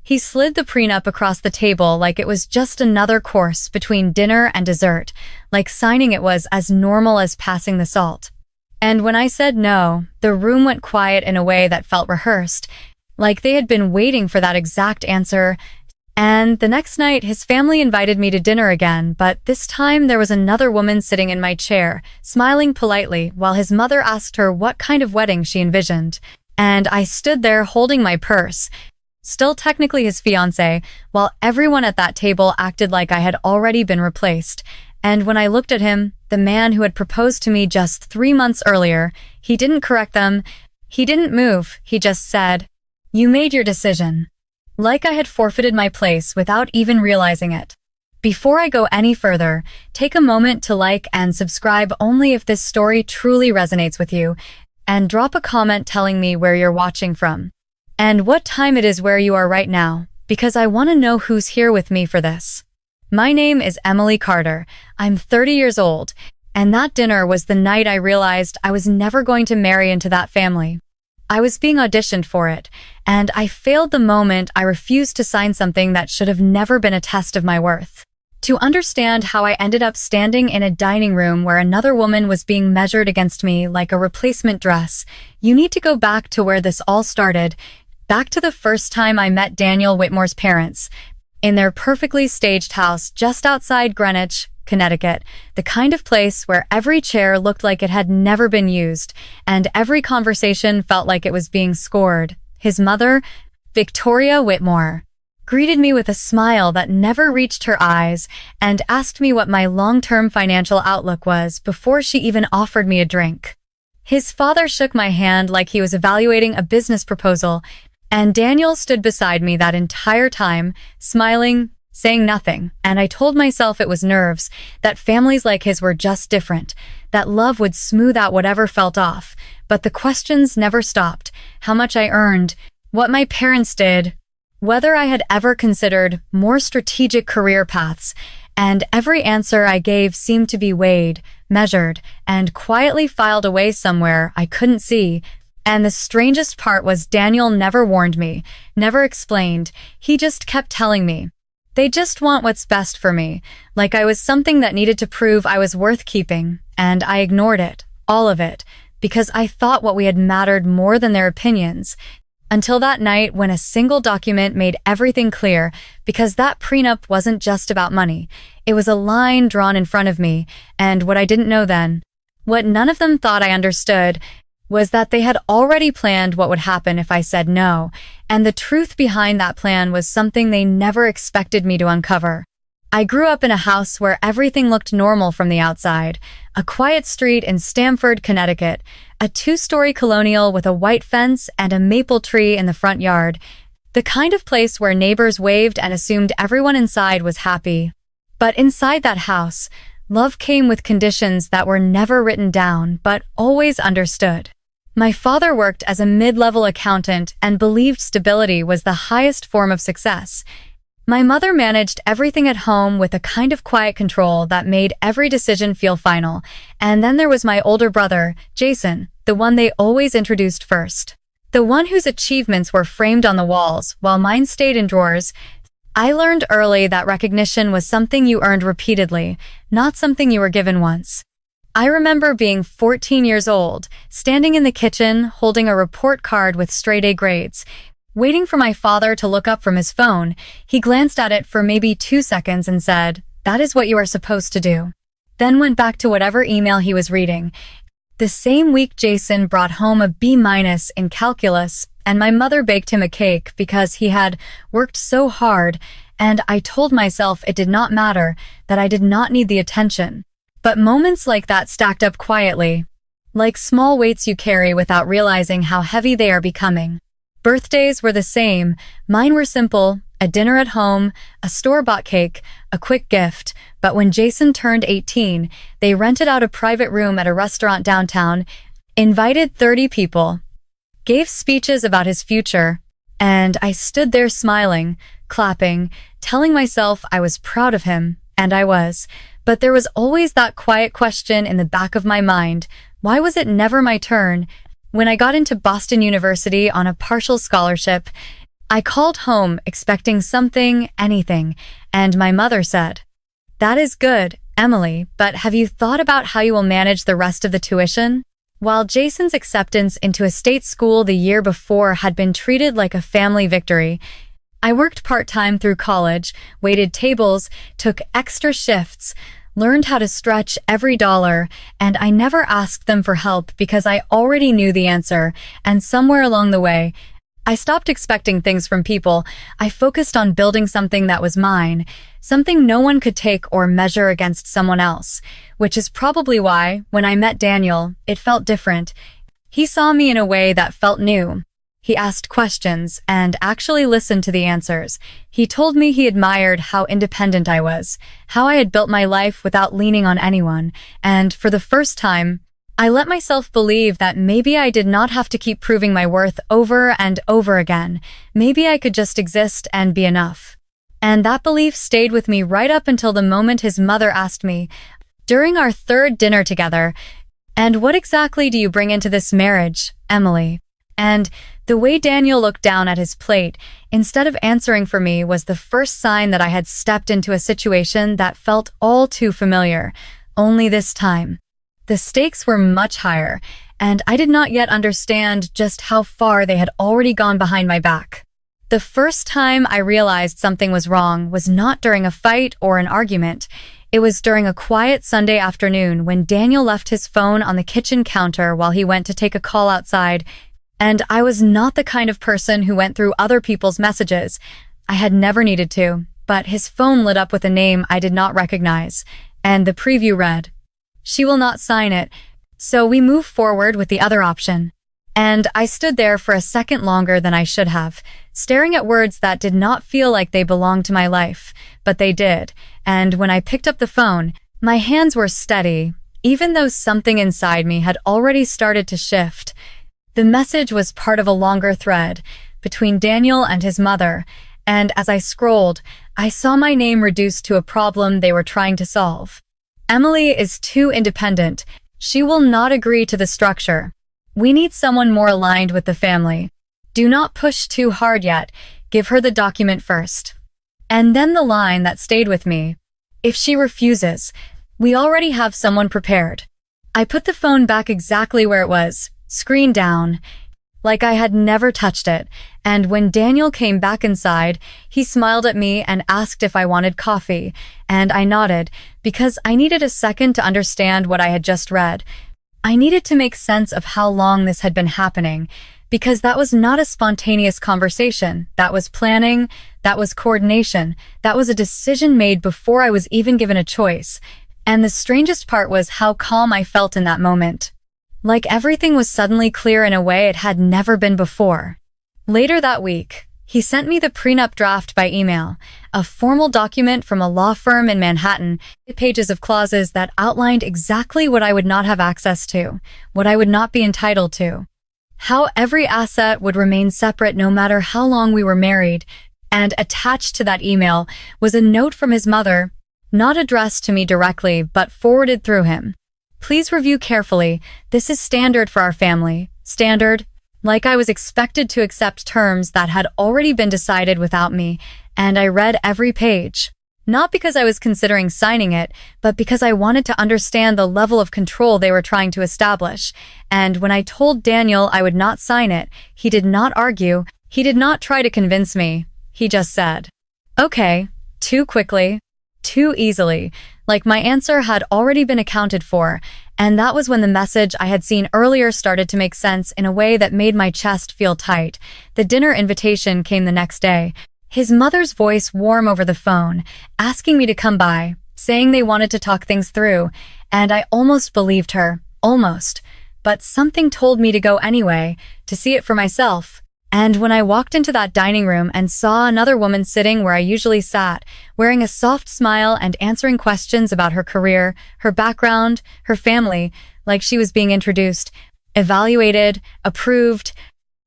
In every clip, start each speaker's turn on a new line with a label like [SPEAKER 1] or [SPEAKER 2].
[SPEAKER 1] He slid the prenup across the table like it was just another course between dinner and dessert, like signing it was as normal as passing the salt. And when I said no, the room went quiet in a way that felt rehearsed, like they had been waiting for that exact answer. And the next night, his family invited me to dinner again, but this time there was another woman sitting in my chair, smiling politely, while his mother asked her what kind of wedding she envisioned. And I stood there holding my purse, still technically his fiancé, while everyone at that table acted like I had already been replaced. And when I looked at him, the man who had proposed to me just 3 months earlier, he didn't correct them. He didn't move. He just said, "You made your decision." Like I had forfeited my place without even realizing it. Before I go any further, take a moment to like and subscribe only if this story truly resonates with you, and drop a comment telling me where you're watching from and what time it is where you are right now, because I want to know who's here with me for this. My name is Emily Carter. I'm 30 years old, and that dinner was the night I realized I was never going to marry into that family. I was being auditioned for it, and I failed the moment I refused to sign something that should have never been a test of my worth. To understand how I ended up standing in a dining room where another woman was being measured against me like a replacement dress, you need to go back to where this all started, back to the first time I met Daniel Whitmore's parents, in their perfectly staged house just outside Greenwich, Connecticut, the kind of place where every chair looked like it had never been used, and every conversation felt like it was being scored. His mother, Victoria Whitmore, greeted me with a smile that never reached her eyes and asked me what my long-term financial outlook was before she even offered me a drink. His father shook my hand like he was evaluating a business proposal, and Daniel stood beside me that entire time, smiling, saying nothing, and I told myself it was nerves, that families like his were just different, that love would smooth out whatever felt off, but the questions never stopped: how much I earned, what my parents did, whether I had ever considered more strategic career paths, and every answer I gave seemed to be weighed, measured, and quietly filed away somewhere I couldn't see. And the strangest part was Daniel never warned me, never explained. He just kept telling me, "They just want what's best for me," like I was something that needed to prove I was worth keeping. And I ignored it, all of it, because I thought what we had mattered more than their opinions. Until that night when a single document made everything clear, because that prenup wasn't just about money. It was a line drawn in front of me, and what I didn't know then, what none of them thought I understood, was that they had already planned what would happen if I said no, and the truth behind that plan was something they never expected me to uncover. I grew up in a house where everything looked normal from the outside, a quiet street in Stamford, Connecticut, a 2-story colonial with a white fence and a maple tree in the front yard, the kind of place where neighbors waved and assumed everyone inside was happy. But inside that house, love came with conditions that were never written down but always understood. My father worked as a mid-level accountant and believed stability was the highest form of success. My mother managed everything at home with a kind of quiet control that made every decision feel final. And then there was my older brother, Jason, the one they always introduced first. The one whose achievements were framed on the walls, while mine stayed in drawers. I learned early that recognition was something you earned repeatedly, not something you were given once. I remember being 14 years old, standing in the kitchen, holding a report card with straight-A grades, waiting for my father to look up from his phone. He glanced at it for maybe 2 seconds and said, "That is what you are supposed to do." Then went back to whatever email he was reading. The same week, Jason brought home a B- in calculus, and my mother baked him a cake because he had worked so hard, and I told myself it did not matter, that I did not need the attention. But moments like that stacked up quietly, like small weights you carry without realizing how heavy they are becoming. Birthdays were the same. Mine were simple: a dinner at home, a store-bought cake, a quick gift. But when Jason turned 18, they rented out a private room at a restaurant downtown, invited 30 people, gave speeches about his future, and I stood there smiling, clapping, telling myself I was proud of him, and I was. But there was always that quiet question in the back of my mind: why was it never my turn? When I got into Boston University on a partial scholarship, I called home expecting something, anything, and my mother said, "That is good, Emily, but have you thought about how you will manage the rest of the tuition?" While Jason's acceptance into a state school the year before had been treated like a family victory, I worked part-time through college, waited tables, took extra shifts, learned how to stretch every dollar, and I never asked them for help because I already knew the answer, and somewhere along the way, I stopped expecting things from people. I focused on building something that was mine, something no one could take or measure against someone else, which is probably why, when I met Daniel, it felt different. He saw me in a way that felt new. He asked questions and actually listened to the answers. He told me he admired how independent I was, how I had built my life without leaning on anyone, and for the first time, I let myself believe that maybe I did not have to keep proving my worth over and over again. Maybe I could just exist and be enough. And that belief stayed with me right up until the moment his mother asked me, during our third dinner together, "And what exactly do you bring into this marriage, Emily?" And the way Daniel looked down at his plate, instead of answering for me, was the first sign that I had stepped into a situation that felt all too familiar, only this time. The stakes were much higher, and I did not yet understand just how far they had already gone behind my back. The first time I realized something was wrong was not during a fight or an argument. It was during a quiet Sunday afternoon when Daniel left his phone on the kitchen counter while he went to take a call outside, and I was not the kind of person who went through other people's messages. I had never needed to, but his phone lit up with a name I did not recognize, and the preview read, "She will not sign it," so we moved forward with the other option. And I stood there for a second longer than I should have, staring at words that did not feel like they belonged to my life, but they did. And when I picked up the phone, my hands were steady, even though something inside me had already started to shift. The message was part of a longer thread between Daniel and his mother, and as I scrolled, I saw my name reduced to a problem they were trying to solve. "Emily is too independent. She will not agree to the structure. We need someone more aligned with the family. Do not push too hard yet. Give her the document first." And then the line that stayed with me, "If she refuses, we already have someone prepared." I put the phone back exactly where it was, screen down, like I had never touched it, and when Daniel came back inside, he smiled at me and asked if I wanted coffee, and I nodded, because I needed a second to understand what I had just read. I needed to make sense of how long this had been happening, because that was not a spontaneous conversation. That was planning, that was coordination, that was a decision made before I was even given a choice. And the strangest part was how calm I felt in that moment. Like everything was suddenly clear in a way it had never been before. Later that week, he sent me the prenup draft by email, a formal document from a law firm in Manhattan, pages of clauses that outlined exactly what I would not have access to, what I would not be entitled to, how every asset would remain separate no matter how long we were married, and attached to that email was a note from his mother, not addressed to me directly but forwarded through him. "Please review carefully. This is standard for our family." Standard? Like I was expected to accept terms that had already been decided without me, and I read every page. Not because I was considering signing it, but because I wanted to understand the level of control they were trying to establish. And when I told Daniel I would not sign it, he did not argue. He did not try to convince me. He just said, "Okay," too quickly, too easily, like my answer had already been accounted for, and that was when the message I had seen earlier started to make sense in a way that made my chest feel tight. The dinner invitation came the next day, his mother's voice warm over the phone, asking me to come by, saying they wanted to talk things through, and I almost believed her, almost, but something told me to go anyway, to see it for myself. And when I walked into that dining room and saw another woman sitting where I usually sat, wearing a soft smile and answering questions about her career, her background, her family, like she was being introduced, evaluated, approved,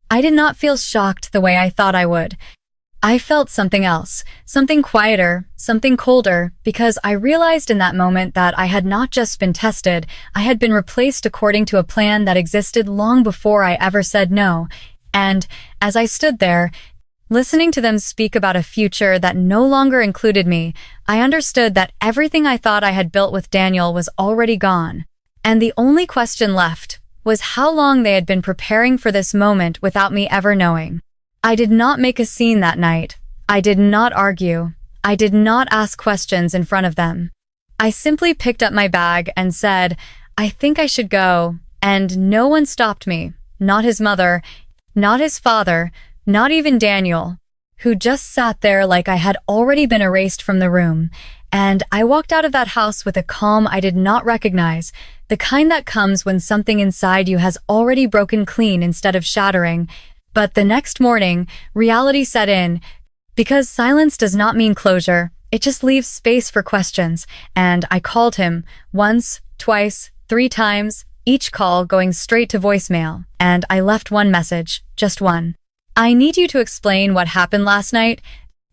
[SPEAKER 1] I did not feel shocked the way I thought I would. I felt something else, something quieter, something colder, because I realized in that moment that I had not just been tested, I had been replaced according to a plan that existed long before I ever said no. And as I stood there, Listening to them speak about a future that no longer included me, I understood that everything I thought I had built with Daniel was already gone. And the only question left was how long they had been preparing for this moment without me ever knowing. I did not make a scene that night. I did not argue. I did not ask questions in front of them. I simply picked up my bag and said, "I think I should go," and no one stopped me. Not his mother, not his father, not even Daniel, who just sat there like I had already been erased from the room. And I walked out of that house with a calm I did not recognize, the kind that comes when something inside you has already broken clean instead of shattering. But the next morning, reality set in. Because silence does not mean closure, it just leaves space for questions, and I called him once, twice, 3 times, each call going straight to voicemail, and I left one message, just one. "I need you to explain what happened last night."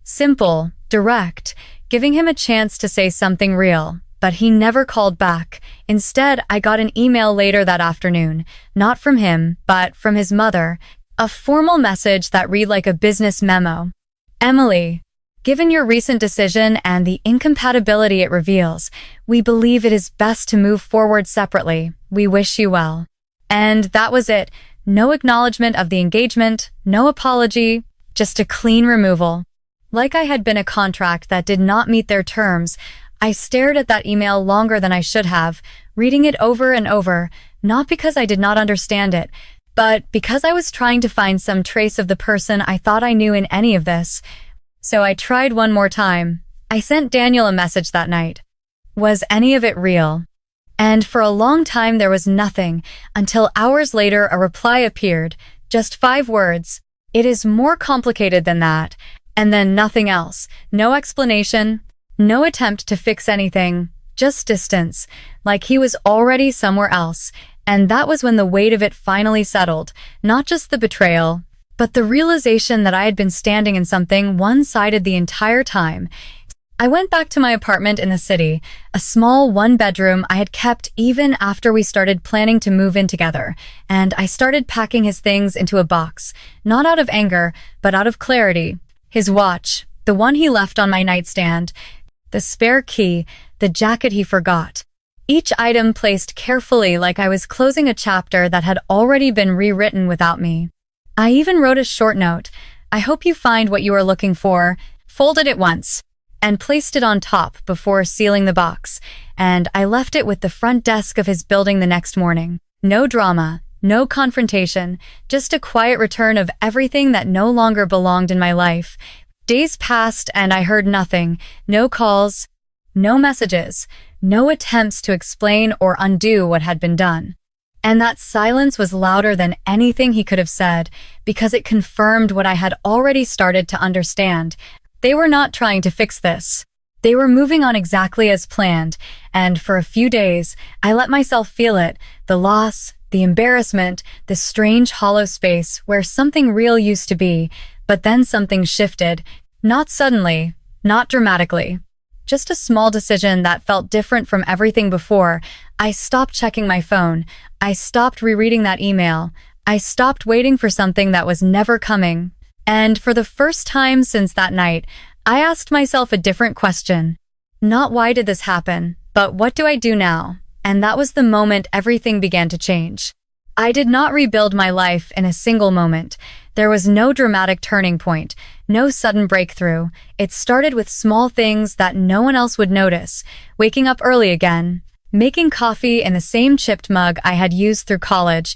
[SPEAKER 1] Simple, direct, giving him a chance to say something real, but he never called back. Instead, I got an email later that afternoon, not from him, but from his mother, a formal message that read like a business memo. "Emily, given your recent decision and the incompatibility it reveals, we believe it is best to move forward separately. We wish you well." And that was it. No acknowledgement of the engagement, no apology, just a clean removal. Like I had been a contract that did not meet their terms, I stared at that email longer than I should have, reading it over and over, not because I did not understand it, but because I was trying to find some trace of the person I thought I knew in any of this. So I tried one more time. I sent Daniel a message that night. Was any of it real? And for a long time there was nothing, until hours later a reply appeared, just 5 words. "It is more complicated than that." And then nothing else. No explanation, no attempt to fix anything, just distance, like he was already somewhere else. And that was when the weight of it finally settled, not just the betrayal, but the realization that I had been standing in something one-sided the entire time. I went back to my apartment in the city, a small 1-bedroom I had kept even after we started planning to move in together, and I started packing his things into a box, not out of anger, but out of clarity. His watch, the one he left on my nightstand, the spare key, the jacket he forgot. Each item placed carefully like I was closing a chapter that had already been rewritten without me. I even wrote a short note. "I hope you find what you are looking for," folded it once, and placed it on top before sealing the box, and I left it with the front desk of his building the next morning. No drama, no confrontation, just a quiet return of everything that no longer belonged in my life. Days passed and I heard nothing, no calls, no messages, no attempts to explain or undo what had been done. And that silence was louder than anything he could have said, because it confirmed what I had already started to understand. They were not trying to fix this. They were moving on exactly as planned, and for a few days, I let myself feel it, the loss, the embarrassment, the strange hollow space where something real used to be, but then something shifted, not suddenly, not dramatically. Just a small decision that felt different from everything before. I stopped checking my phone. I stopped rereading that email. I stopped waiting for something that was never coming. And for the first time since that night, I asked myself a different question. Not why did this happen, but what do I do now? And that was the moment everything began to change. I did not rebuild my life in a single moment. There was no dramatic turning point, no sudden breakthrough. It started with small things that no one else would notice. Waking up early again, making coffee in the same chipped mug I had used through college,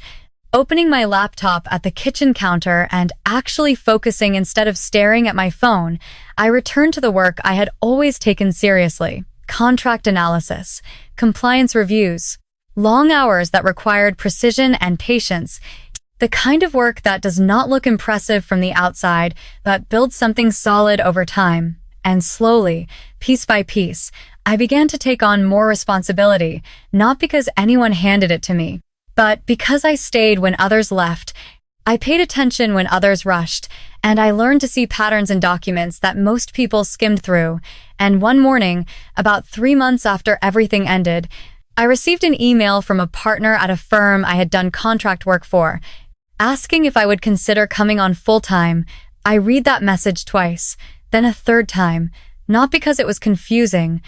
[SPEAKER 1] opening my laptop at the kitchen counter and actually focusing instead of staring at my phone. I returned to the work I had always taken seriously. Contract analysis, compliance reviews, long hours that required precision and patience. The kind of work that does not look impressive from the outside, but builds something solid over time. And slowly, piece by piece, I began to take on more responsibility, not because anyone handed it to me, but because I stayed when others left. I paid attention when others rushed, and I learned to see patterns in documents that most people skimmed through. And one morning, about 3 months after everything ended, I received an email from a partner at a firm I had done contract work for, asking if I would consider coming on full-time. I read that message twice, then a third time, not because it was confusing,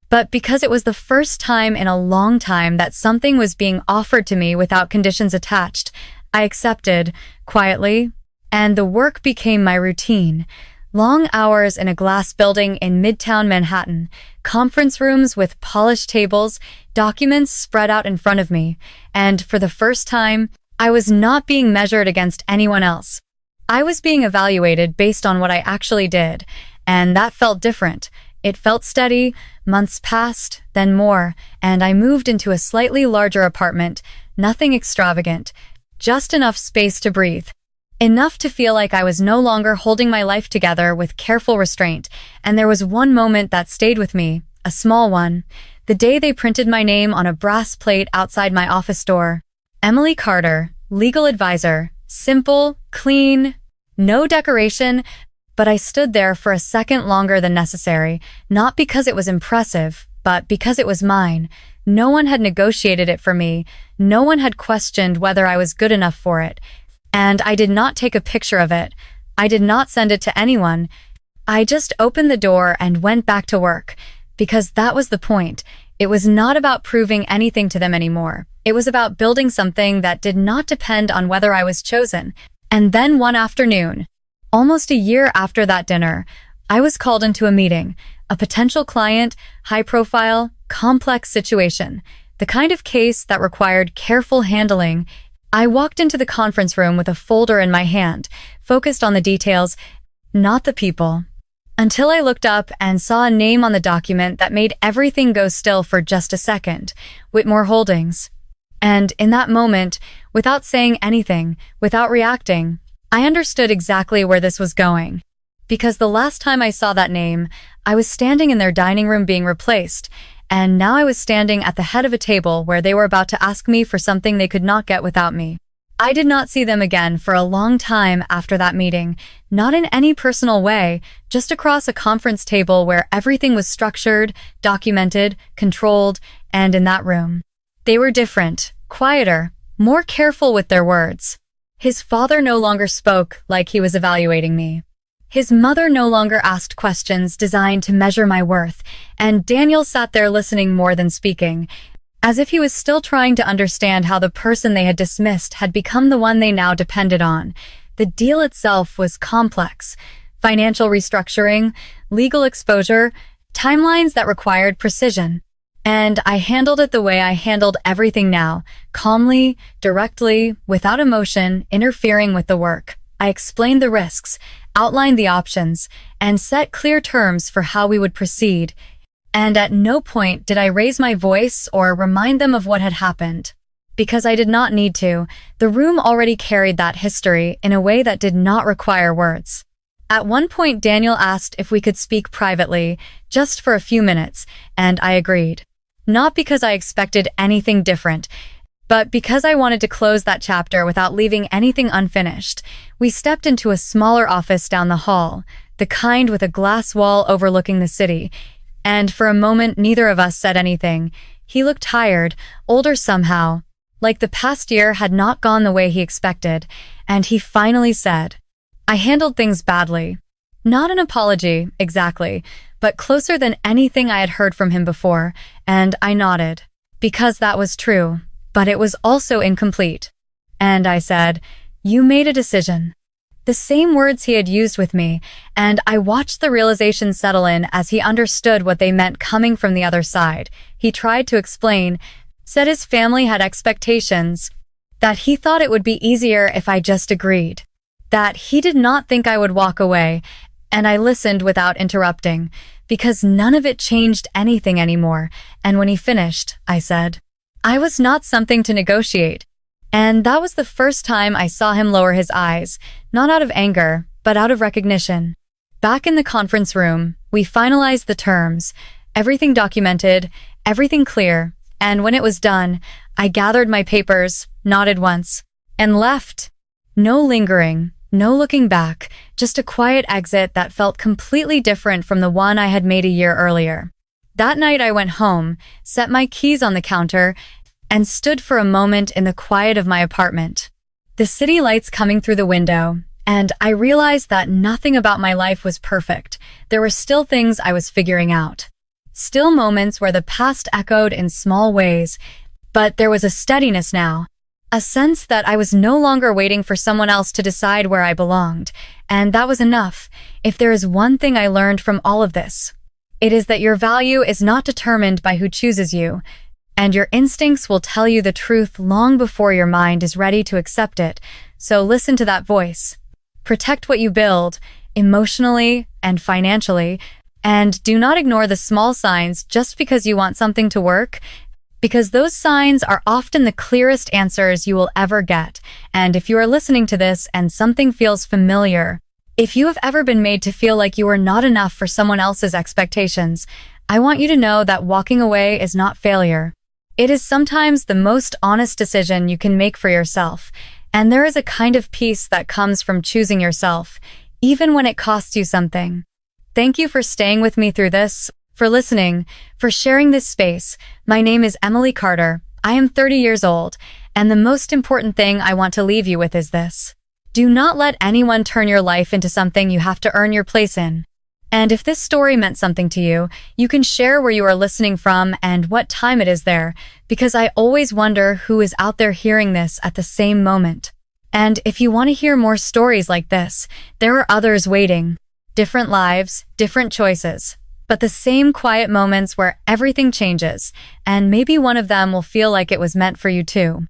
[SPEAKER 1] but because it was the first time in a long time that something was being offered to me without conditions attached. I accepted, quietly, and the work became my routine. Long hours in a glass building in Midtown Manhattan, conference rooms with polished tables, documents spread out in front of me, and for the first time, I was not being measured against anyone else. I was being evaluated based on what I actually did, and that felt different. It felt steady. Months passed, then more, and I moved into a slightly larger apartment, nothing extravagant, just enough space to breathe. Enough to feel like I was no longer holding my life together with careful restraint, and there was one moment that stayed with me, a small one. The day they printed my name on a brass plate outside my office door. Emily Carter, legal advisor, simple, clean, no decoration, but I stood there for a second longer than necessary, not because it was impressive, but because it was mine. No one had negotiated it for me. No one had questioned whether I was good enough for it. And I did not take a picture of it. I did not send it to anyone. I just opened the door and went back to work, because that was the point. It was not about proving anything to them anymore. It was about building something that did not depend on whether I was chosen. And then one afternoon, almost a year after that dinner, I was called into a meeting. A potential client, high profile, complex situation. The kind of case that required careful handling. I walked into the conference room with a folder in my hand, focused on the details, not the people. Until I looked up and saw a name on the document that made everything go still for just a second. Whitmore Holdings. And in that moment, without saying anything, without reacting, I understood exactly where this was going. Because the last time I saw that name, I was standing in their dining room being replaced, and now I was standing at the head of a table where they were about to ask me for something they could not get without me. I did not see them again for a long time after that meeting, not in any personal way, just across a conference table where everything was structured, documented, controlled, and in that room. They were different, quieter, more careful with their words. His father no longer spoke like he was evaluating me. His mother no longer asked questions designed to measure my worth, and Daniel sat there listening more than speaking, as if he was still trying to understand how the person they had dismissed had become the one they now depended on. The deal itself was complex. Financial restructuring, legal exposure, timelines that required precision. And I handled it the way I handled everything now, calmly, directly, without emotion, interfering with the work. I explained the risks, outlined the options, and set clear terms for how we would proceed. And at no point did I raise my voice or remind them of what had happened. Because I did not need to, the room already carried that history in a way that did not require words. At one point, Daniel asked if we could speak privately, just for a few minutes, and I agreed. Not because I expected anything different, but because I wanted to close that chapter without leaving anything unfinished. We stepped into a smaller office down the hall, the kind with a glass wall overlooking the city, and for a moment neither of us said anything. He looked tired, older somehow, like the past year had not gone the way he expected, and he finally said, "I handled things badly." Not an apology, exactly, but closer than anything I had heard from him before, and I nodded. Because that was true, but it was also incomplete. And I said, "You made a decision." The same words he had used with me, and I watched the realization settle in as he understood what they meant coming from the other side. He tried to explain, said his family had expectations, that he thought it would be easier if I just agreed, that he did not think I would walk away, and I listened without interrupting, because none of it changed anything anymore, and when he finished, I said, "I was not something to negotiate." And that was the first time I saw him lower his eyes, not out of anger, but out of recognition. Back in the conference room, we finalized the terms, everything documented, everything clear, and when it was done, I gathered my papers, nodded once, and left. No lingering, no looking back, just a quiet exit that felt completely different from the one I had made a year earlier. That night I went home, set my keys on the counter, and stood for a moment in the quiet of my apartment. The city lights coming through the window, And I realized that nothing about my life was perfect. There were still things I was figuring out. Still moments where the past echoed in small ways, but there was a steadiness now. A sense that I was no longer waiting for someone else to decide where I belonged. And that was enough. If there is one thing I learned from all of this, it is that your value is not determined by who chooses you, and your instincts will tell you the truth long before your mind is ready to accept it. So listen to that voice. Protect what you build, emotionally and financially, and do not ignore the small signs just because you want something to work, because those signs are often the clearest answers you will ever get. And if you are listening to this and something feels familiar, if you have ever been made to feel like you are not enough for someone else's expectations, I want you to know that walking away is not failure. It is sometimes the most honest decision you can make for yourself, and there is a kind of peace that comes from choosing yourself, even when it costs you something. Thank you for staying with me through this, for listening, for sharing this space. My name is Emily Carter. I am 30 years old, and the most important thing I want to leave you with is this. Do not let anyone turn your life into something you have to earn your place in. And if this story meant something to you, you can share where you are listening from and what time it is there, because I always wonder who is out there hearing this at the same moment. And if you want to hear more stories like this, there are others waiting. Different lives, different choices, but the same quiet moments where everything changes, and maybe one of them will feel like it was meant for you too.